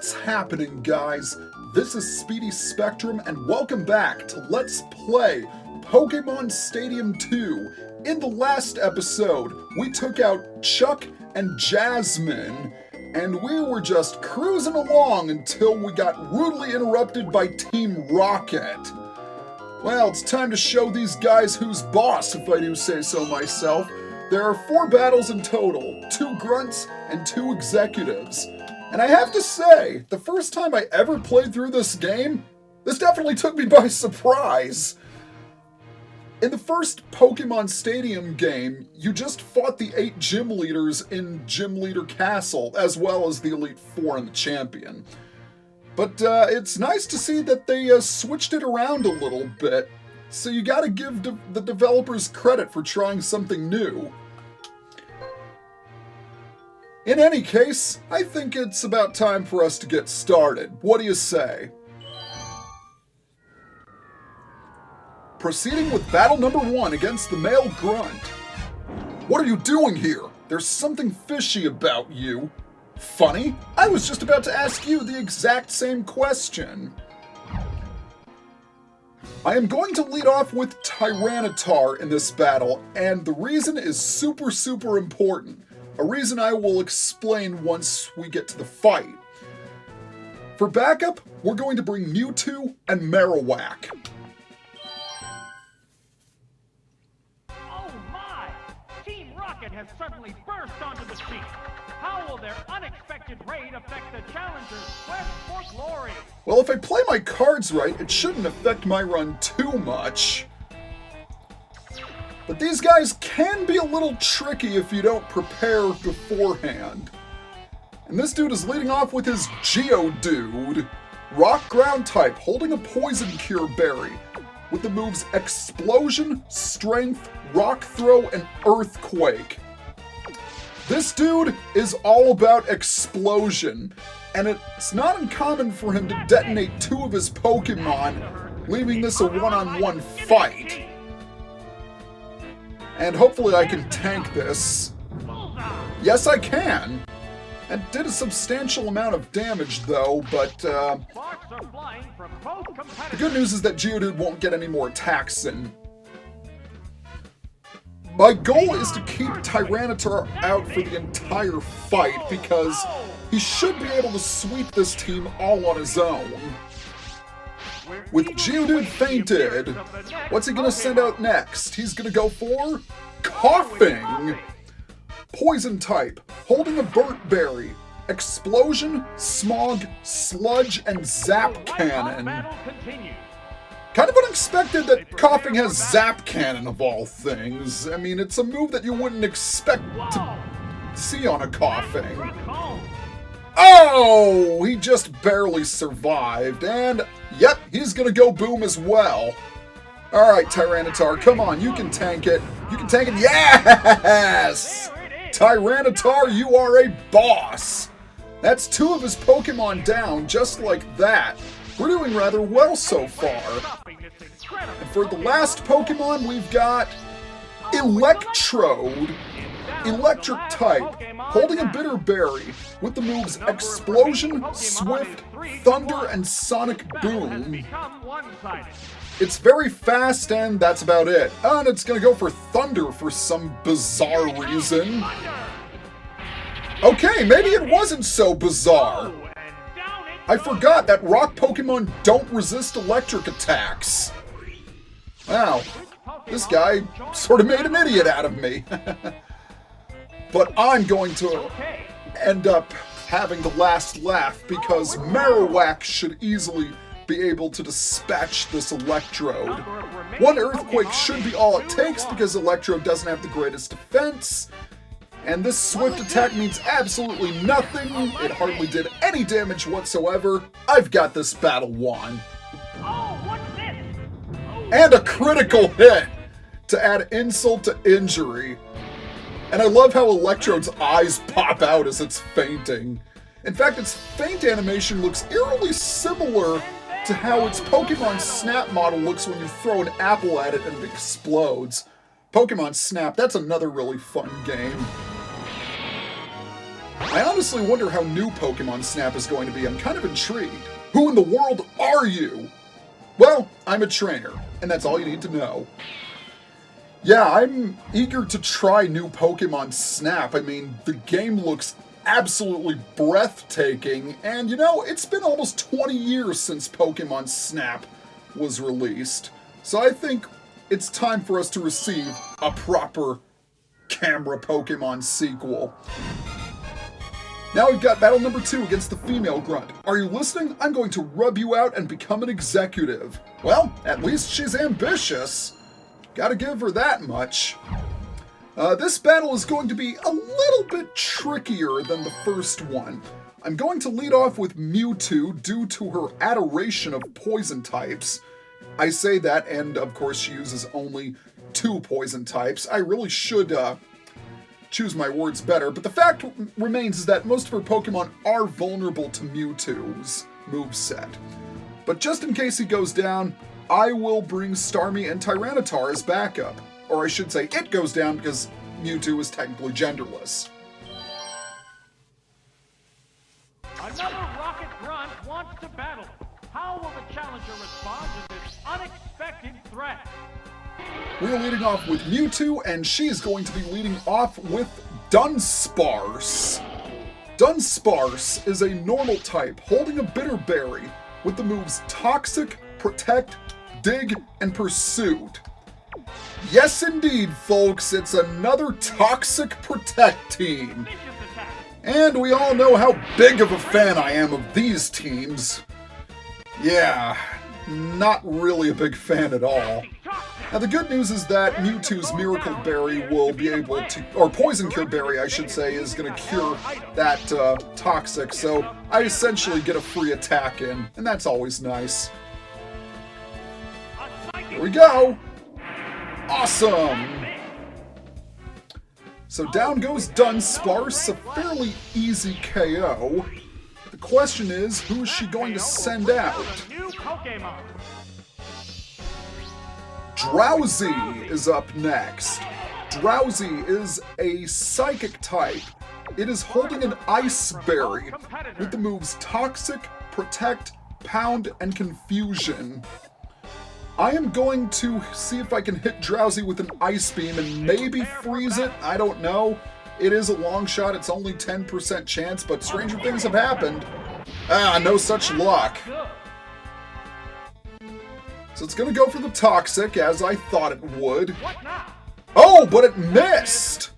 What's happening, guys? This is Speedy Spectrum, and welcome back to Let's Play Pokemon Stadium 2. In the last episode, we took out Chuck and Jasmine, and we were just cruising along until we got rudely interrupted by Team Rocket. Well, it's time to show these guys who's boss, if I do say so myself. There are 4 battles in total, 2 grunts and 2 executives. And I have to say, the first time I ever played through this game, this definitely took me by surprise. In the first Pokemon Stadium game, you just fought the 8 gym leaders in Gym Leader Castle, as well as the Elite Four and the Champion. But it's nice to see that they switched it around a little bit, so you gotta give the developers credit for trying something new. In any case, I think it's about time for us to get started. What do you say? Proceeding with battle number 1 against the Male Grunt. What are you doing here? There's something fishy about you. Funny? I was just about to ask you the exact same question. I am going to lead off with Tyranitar in this battle, and the reason is super important. A reason I will explain once we get to the fight. For backup, we're going to bring Mewtwo and Marowak. Oh my! Team Rocket has suddenly burst onto the scene. How will their unexpected raid affect the challenger's quest for glory? Well, if I play my cards right, it shouldn't affect my run too much. But these guys can be a little tricky if you don't prepare beforehand. And this dude is leading off with his Geodude. Rock Ground type, holding a PSNCure berry, with the moves Explosion, Strength, Rock Throw, and Earthquake. This dude is all about explosion, and it's not uncommon for him to detonate 2 of his Pokemon, leaving this a one-on-one fight. And hopefully I can tank this. Yes, I can! And did a substantial amount of damage, though, but the good news is that Geodude won't get any more attacks in. My goal is to keep Tyranitar out for the entire fight, because he should be able to sweep this team all on his own. With Geodude fainted, what's he gonna send out next? He's gonna go for Koffing! Poison type, holding a Burnt Berry, Explosion, Smog, Sludge, and Zap Cannon. Kind of unexpected that Koffing has Zap Cannon of all things. I mean, it's a move that you wouldn't expect to see on a Koffing. Oh, he just barely survived, and yep, he's gonna go boom as well. Alright, Tyranitar, come on, you can tank it. You can tank it, yes! Tyranitar, you are a boss! That's 2 of his Pokemon down, just like that. We're doing rather well so far. And for the last Pokemon, we've got Electrode. Electric type, holding a Bitter Berry, with the moves Explosion, Swift, Thunder, and Sonicboom. It's very fast, and that's about it. And it's gonna go for Thunder for some bizarre reason. Okay, maybe it wasn't so bizarre. I forgot that rock Pokemon don't resist electric attacks. Wow, this guy sort of made an idiot out of me. But I'm going to end up having the last laugh, because Marowak should easily be able to dispatch this Electrode. 1 Earthquake should be all it takes, because Electrode doesn't have the greatest defense. And this Swift attack means absolutely nothing. It hardly did any damage whatsoever. I've got this battle won. And a critical hit to add insult to injury. And I love how Electrode's eyes pop out as it's fainting. In fact, its faint animation looks eerily similar to how its Pokemon Snap model looks when you throw an apple at it and it explodes. Pokemon Snap, that's another really fun game. I honestly wonder how new Pokemon Snap is going to be. I'm kind of intrigued. Who in the world are you? Well, I'm a trainer, and that's all you need to know. Yeah, I'm eager to try new Pokemon Snap. I mean, the game looks absolutely breathtaking, and you know, it's been almost 20 years since Pokemon Snap was released. So I think it's time for us to receive a proper camera Pokemon sequel. Now we've got battle number 2 against the female Grunt. Are you listening? I'm going to rub you out and become an executive. Well, at least she's ambitious. Gotta give her that much. This battle is going to be a little bit trickier than the first one. I'm going to lead off with Mewtwo due to her adoration of poison types. I say that, and of course she uses only 2 poison types. I really should choose my words better, but the fact remains is that most of her Pokemon are vulnerable to Mewtwo's moveset. But just in case he goes down, I will bring Starmie and Tyranitar as backup. Or I should say, it goes down because Mewtwo is technically genderless. Another Rocket Grunt wants to battle. How will the challenger respond to this unexpected threat? We're leading off with Mewtwo, and she's going to be leading off with Dunsparce. Dunsparce is a normal type holding a Bitter Berry with the moves Toxic, Protect, Dig, and Pursuit. Yes, indeed, folks, it's another Toxic Protect team. And we all know how big of a fan I am of these teams. Yeah, not really a big fan at all. Now the good news is that Mewtwo's Miracle Berry will be able to, or PSNCure Berry I should say, is going to cure that Toxic, so I essentially get a free attack in, and that's always nice. Here we go! Awesome! So down goes Dunsparce, a fairly easy KO. The question is, who is she going to send out? Drowzee is up next. Drowzee is a Psychic type. It is holding an Ice Berry with the moves Toxic, Protect, Pound, and Confusion. I am going to see if I can hit Drowzee with an Ice Beam and maybe freeze it. I don't know. It is a long shot. It's only 10% chance, but stranger things have happened. No such luck. So it's going to go for the Toxic, as I thought it would. Oh, but it missed!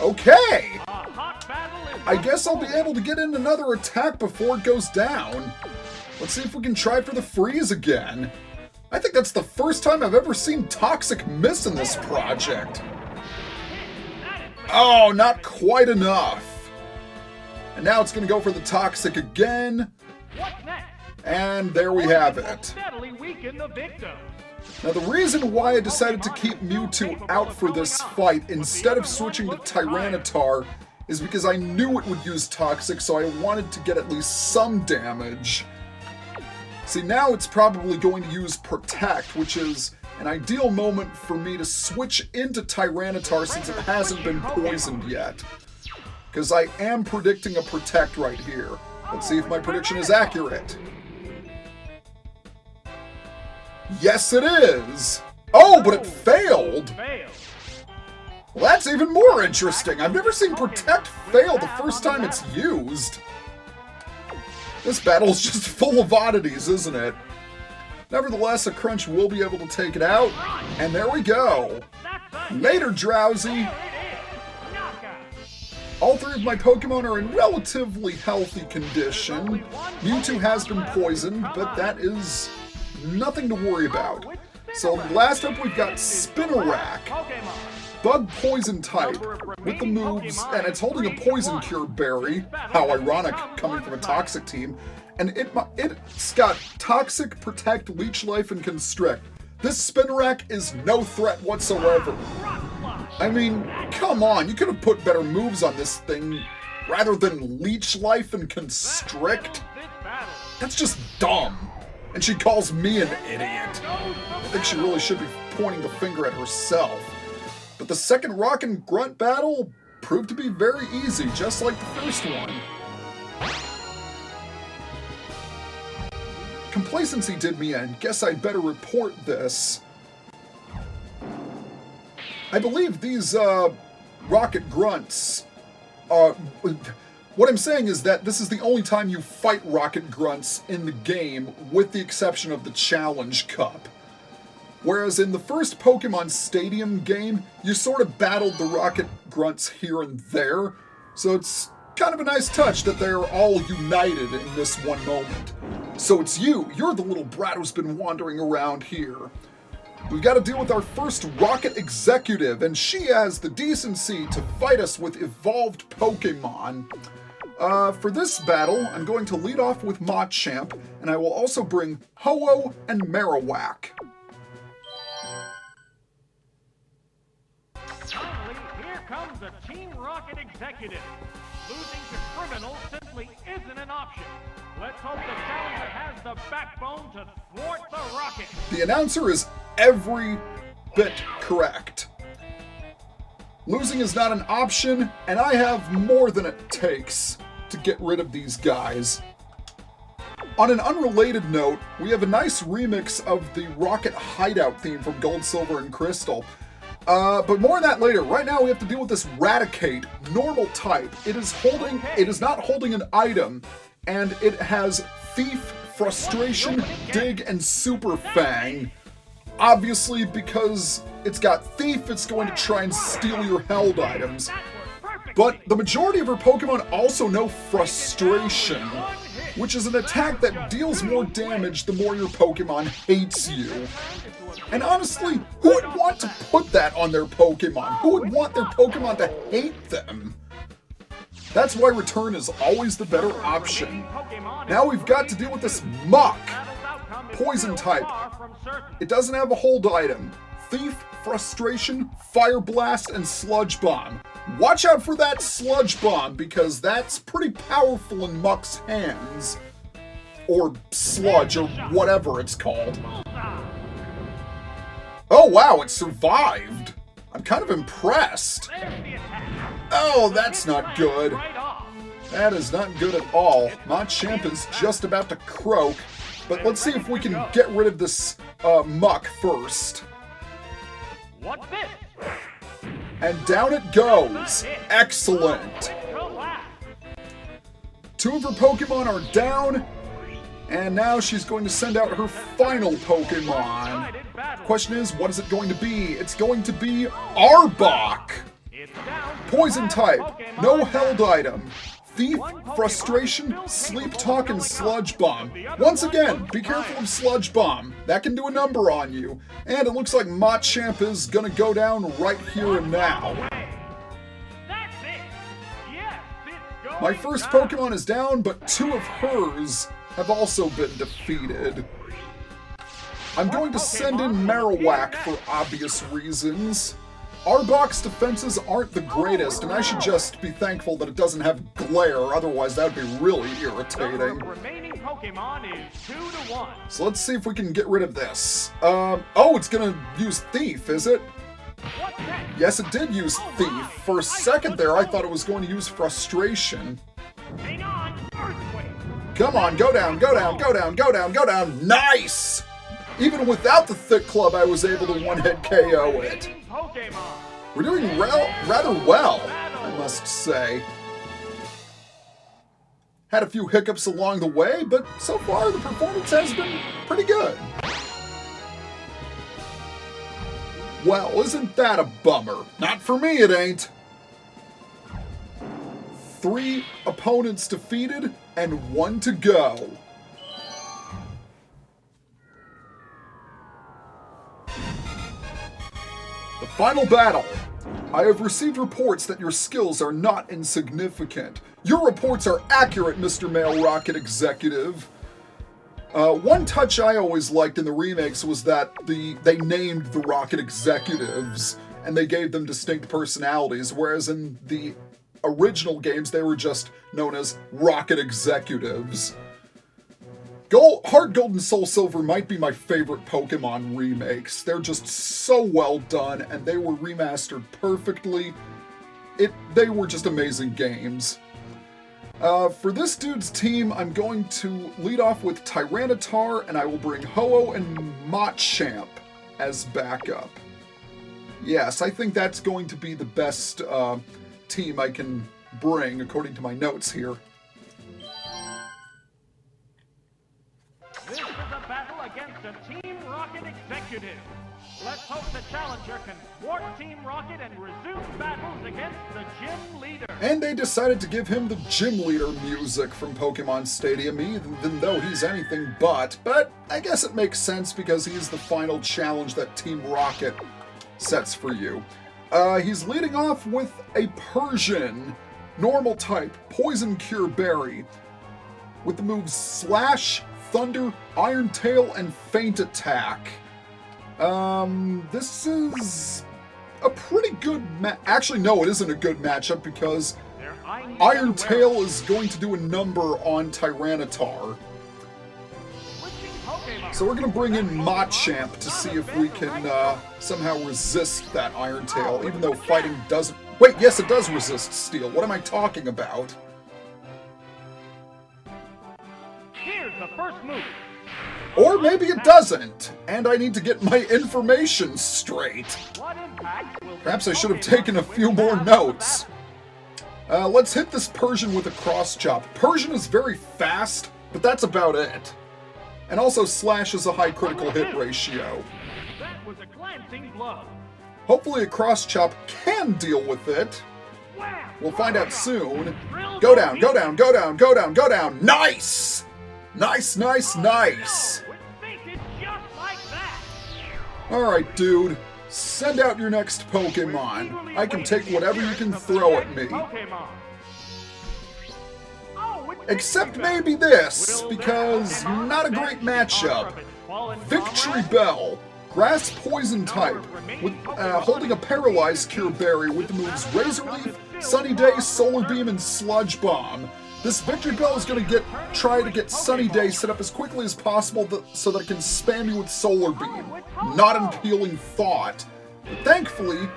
Okay! I guess I'll be able to get in another attack before it goes down. Let's see if we can try for the freeze again. I think that's the first time I've ever seen Toxic miss in this project. Oh, not quite enough. And now it's going to go for the Toxic again. And there we have it. Now the reason why I decided to keep Mewtwo out for this fight instead of switching to Tyranitar is because I knew it would use Toxic, so I wanted to get at least some damage. See, now it's probably going to use Protect, which is an ideal moment for me to switch into Tyranitar since it hasn't been poisoned yet. Because I am predicting a Protect right here. Let's see if my prediction is accurate. Yes, it is! Oh, but it failed! Well, that's even more interesting. I've never seen Protect fail the first time it's used. This battle's just full of oddities, isn't it? Nevertheless, a Crunch will be able to take it out, and there we go. Later, Drowzee. All 3 of my Pokemon are in relatively healthy condition. Mewtwo has been poisoned, but that is nothing to worry about. So last up we've got Spinarak. Bug Poison type with the moves, and it's holding a PSNCure Berry. How ironic, coming from a Toxic team. And it's got Toxic, Protect, Leech Life, and Constrict. This Spinarak is no threat whatsoever. I mean, come on, you could have put better moves on this thing rather than Leech Life and Constrict. That's just dumb. And she calls me an idiot. I think she really should be pointing the finger at herself. But the second Rock and Grunt battle, proved to be very easy, just like the first one. Complacency did me in. Guess I'd better report this. I believe these Rocket Grunts are... What I'm saying is that this is the only time you fight Rocket Grunts in the game, with the exception of the Challenge Cup. Whereas in the first Pokemon Stadium game, you sort of battled the Rocket Grunts here and there, so it's kind of a nice touch that they're all united in this one moment. So it's you. You're the little brat who's been wandering around here. We've got to deal with our first Rocket Executive, and she has the decency to fight us with evolved Pokemon. For this battle, I'm going to lead off with Machamp, and I will also bring Ho-Oh and Marowak. Finally, here comes the Team Rocket Executive. Losing to criminals simply isn't an option. Let's hope the challenger has the backbone to thwart the Rocket. The announcer is every bit correct. Losing is not an option, and I have more than it takes to get rid of these guys. On an unrelated note, we have a nice remix of the Rocket Hideout theme from Gold, Silver, and Crystal. But more on that later. Right now we have to deal with this Radicate, normal type. It is not holding an item, and it has Thief, Frustration, Dig, and Super Fang. Obviously, because it's got Thief, it's going to try and steal your held items. But the majority of her Pokemon also know Frustration, which is an attack that deals more damage the more your Pokemon hates you. And honestly, who would want to put that on their Pokemon? Who would want their Pokemon to hate them? That's why Return is always the better option. Now we've got to deal with this Mach. Poison type. It doesn't have a hold item. Thief, Frustration, Fire Blast, and Sludge Bomb. Watch out for that Sludge Bomb, because that's pretty powerful in Mach's hands. Or Sludge, or whatever it's called. Oh wow, it survived! I'm kind of impressed. Oh, that's not good. That is not good at all. Machamp is just about to croak, but let's see if we can get rid of this Mach first. What's this? And down it goes. Excellent. Two of her Pokemon are down, and now she's going to send out her final Pokemon. Question is, what is it going to be? It's going to be Arbok. Poison type, no held item. Thief, Frustration, Sleep Talk, and Sludge Bomb. Once again, be careful of Sludge Bomb. That can do a number on you. And it looks like Machamp is gonna go down right here and now. My first Pokemon is down, but two of hers have also been defeated. I'm going to send in Marowak for obvious reasons. Arbok's defenses aren't the greatest, and I should just be thankful that it doesn't have Glare, otherwise that would be really irritating. So let's see if we can get rid of this. Oh, it's gonna use Thief, is it? Yes, it did use Thief. For a second there, I thought it was going to use Frustration. Come on, go down, go down, go down, go down, go down. Nice! Even without the Thick Club, I was able to one-hit KO it. We're doing rather well, I must say. Had a few hiccups along the way, but so far the performance has been pretty good. Well, isn't that a bummer? Not for me, it ain't. 3 opponents defeated and 1 to go. The final battle. I have received reports that your skills are not insignificant. Your reports are accurate, Mr. Male Rocket Executive. One touch I always liked in the remakes was that they named the Rocket Executives, and they gave them distinct personalities, whereas in the original games they were just known as Rocket Executives. Heart Gold and Soul Silver might be my favorite Pokemon remakes. They're just so well done, and they were remastered perfectly. they were just amazing games. For this dude's team, I'm going to lead off with Tyranitar, and I will bring Ho-Oh and Machamp as backup. Yes, I think that's going to be the best team I can bring, according to my notes here. This is a battle against a Team Rocket executive. Let's hope the challenger can thwart Team Rocket and resume battles against the gym leader. And they decided to give him the gym leader music from Pokemon Stadium, even though he's anything but I guess it makes sense because he's the final challenge that Team Rocket sets for you. He's leading off with a Persian, normal type, PSNCure Berry, with the moves Slash, Thunder, Iron Tail, and Feint Attack. This is a pretty good actually, no, it isn't a good matchup because Iron Tail is going to do a number on Tyranitar. So we're going to bring in Machamp to see if we can somehow resist that Iron Tail, even though fighting doesn't... Wait, yes, it does resist Steel. What am I talking about? Here's the first move. Or maybe it doesn't, and I need to get my information straight. Perhaps I should have taken a few more notes. Let's hit this Persian with a Cross Chop. Persian is very fast, but that's about it. And also Slash has a high critical hit ratio. That was a glancing blow. Hopefully a Cross Chop can deal with it. We'll find out soon. Go down, go down, go down, go down, go down. Nice! Nice, nice, nice! Alright, dude. Send out your next Pokemon. I can take whatever you can throw at me. Except maybe this, because not a great matchup. Victory Bell, Grass Poison type, with holding a PSNCure Berry with the moves Razor Leaf, Sunny Day, Solar Beam, and Sludge Bomb. This Victory Bell is going to try to get Sunny Day set up as quickly as possible so that it can spam you with Solar Beam. Not Impelling Thought. But thankfully,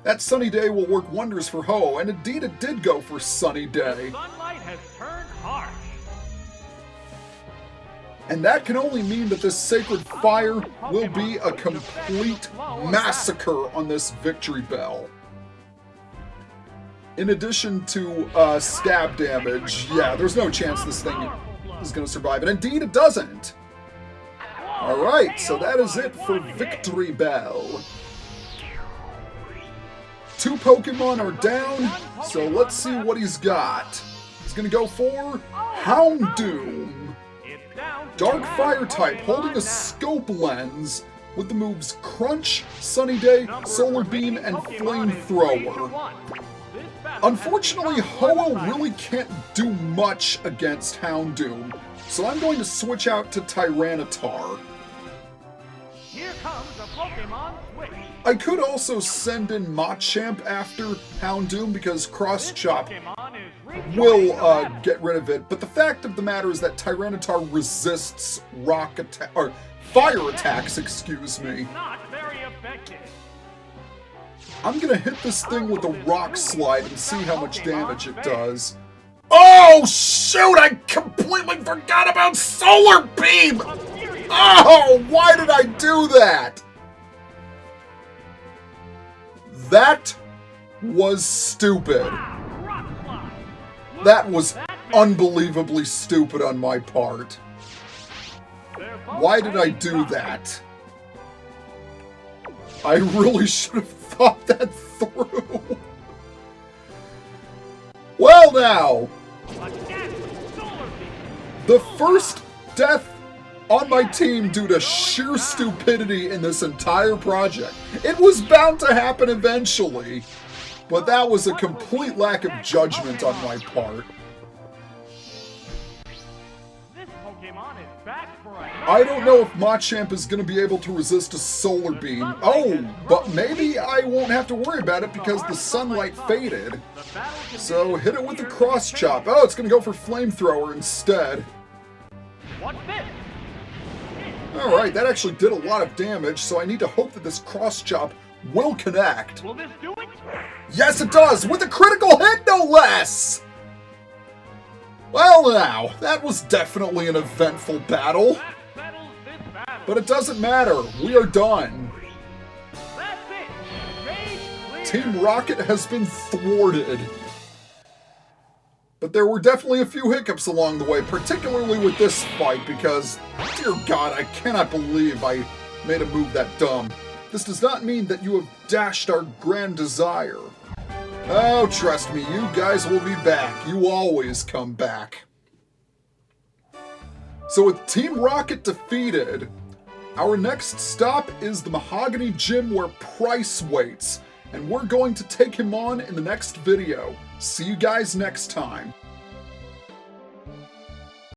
that Sunny Day will work wonders for Ho, and indeed it did go for Sunny Day. Sunlight has turned harsh. And that can only mean that this Sacred Fire will be a complete massacre on this Victory Bell. In addition to stab damage, yeah, there's no chance this thing is going to survive. And indeed it doesn't. Alright, so that is it for Victory Bell. 2 Pokemon are down, so let's see what he's got. He's going to go for Houndoom. Dark Fire type, holding a Scope Lens with the moves Crunch, Sunny Day, Solar Beam, and Flamethrower. Unfortunately, Ho-Oh really can't do much against Houndoom, so I'm going to switch out to Tyranitar. Here comes the Pokemon switch. I could also send in Machamp after Houndoom because Cross Chop will get rid of it, but the fact of the matter is that Tyranitar resists fire attacks, excuse me. Not very effective. I'm gonna hit this thing with a Rock Slide and see how much damage it does. Oh shoot! I completely forgot about Solar Beam! Oh, why did I do that? That was stupid. That was unbelievably stupid on my part. Why did I do that? I really should have thought that through. Well now, the first death on my team due to sheer stupidity in this entire project. It was bound to happen eventually, but that was a complete lack of judgment on my part. I don't know if Machamp is going to be able to resist a Solar Beam. Oh, but maybe I won't have to worry about it because the sunlight faded. So hit it with the Cross Chop. Oh, it's going to go for Flamethrower instead. Alright, that actually did a lot of damage, so I need to hope that this Cross Chop will connect. Will this do it? Yes, it does, with a critical hit, no less! Well now, that was definitely an eventful battle. That settles this battle. But it doesn't matter, we are done. That's it. Stage clear. Team Rocket has been thwarted. But there were definitely a few hiccups along the way, particularly with this fight, because, dear God, I cannot believe I made a move that dumb. This does not mean that you have dashed our grand desire. Oh, trust me, you guys will be back. You always come back. So with Team Rocket defeated, our next stop is the Mahogany Gym where Price waits, and we're going to take him on in the next video. See you guys next time.